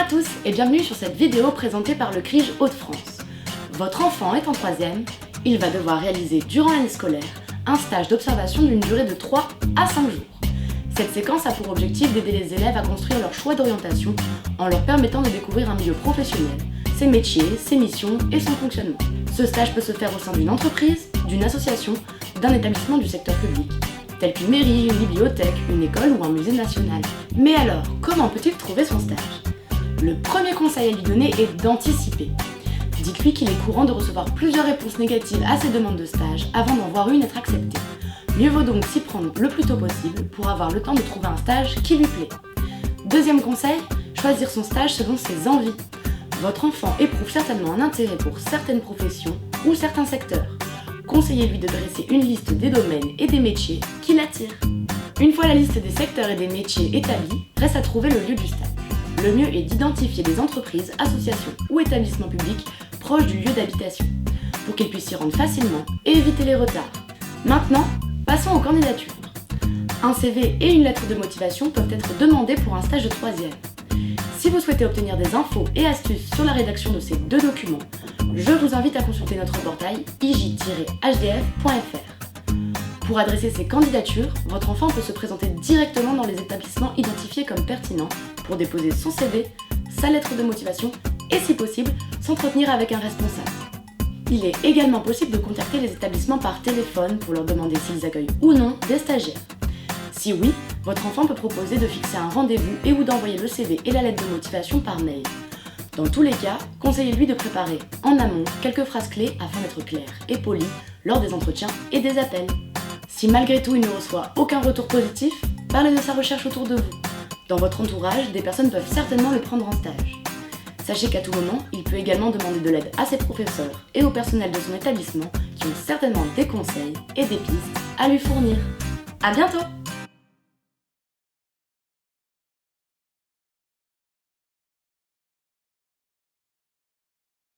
à tous et bienvenue sur cette vidéo présentée par le CRIJ Hauts-de-France. Votre enfant est en 3e, il va devoir réaliser durant l'année scolaire un stage d'observation d'une durée de 3 à 5 jours. Cette séquence a pour objectif d'aider les élèves à construire leur choix d'orientation en leur permettant de découvrir un milieu professionnel, ses métiers, ses missions et son fonctionnement. Ce stage peut se faire au sein d'une entreprise, d'une association, d'un établissement du secteur public, tel qu'une mairie, une bibliothèque, une école ou un musée national. Mais alors, comment peut-il trouver son stage ? Le premier conseil à lui donner est d'anticiper. Dites-lui qu'il est courant de recevoir plusieurs réponses négatives à ses demandes de stage avant d'en voir une être acceptée. Mieux vaut donc s'y prendre le plus tôt possible pour avoir le temps de trouver un stage qui lui plaît. Deuxième conseil, choisir son stage selon ses envies. Votre enfant éprouve certainement un intérêt pour certaines professions ou certains secteurs. Conseillez-lui de dresser une liste des domaines et des métiers qui l'attirent. Une fois la liste des secteurs et des métiers établie, reste à trouver le lieu du stage. Le mieux est d'identifier des entreprises, associations ou établissements publics proches du lieu d'habitation, pour qu'il puisse s'y rendre facilement et éviter les retards. Maintenant, passons aux candidatures. Un CV et une lettre de motivation peuvent être demandés pour un stage de 3e. Si vous souhaitez obtenir des infos et astuces sur la rédaction de ces deux documents, je vous invite à consulter notre portail ij-hdf.fr. Pour adresser ses candidatures, votre enfant peut se présenter directement dans les établissements identifiés comme pertinents pour déposer son CV, sa lettre de motivation et, si possible, s'entretenir avec un responsable. Il est également possible de contacter les établissements par téléphone pour leur demander s'ils accueillent ou non des stagiaires. Si oui, votre enfant peut proposer de fixer un rendez-vous et ou d'envoyer le CV et la lettre de motivation par mail. Dans tous les cas, conseillez-lui de préparer en amont quelques phrases clés afin d'être clair et poli lors des entretiens et des appels. Si malgré tout il ne reçoit aucun retour positif, parlez de sa recherche autour de vous. Dans votre entourage, des personnes peuvent certainement le prendre en stage. Sachez qu'à tout moment, il peut également demander de l'aide à ses professeurs et au personnel de son établissement qui ont certainement des conseils et des pistes à lui fournir. À bientôt!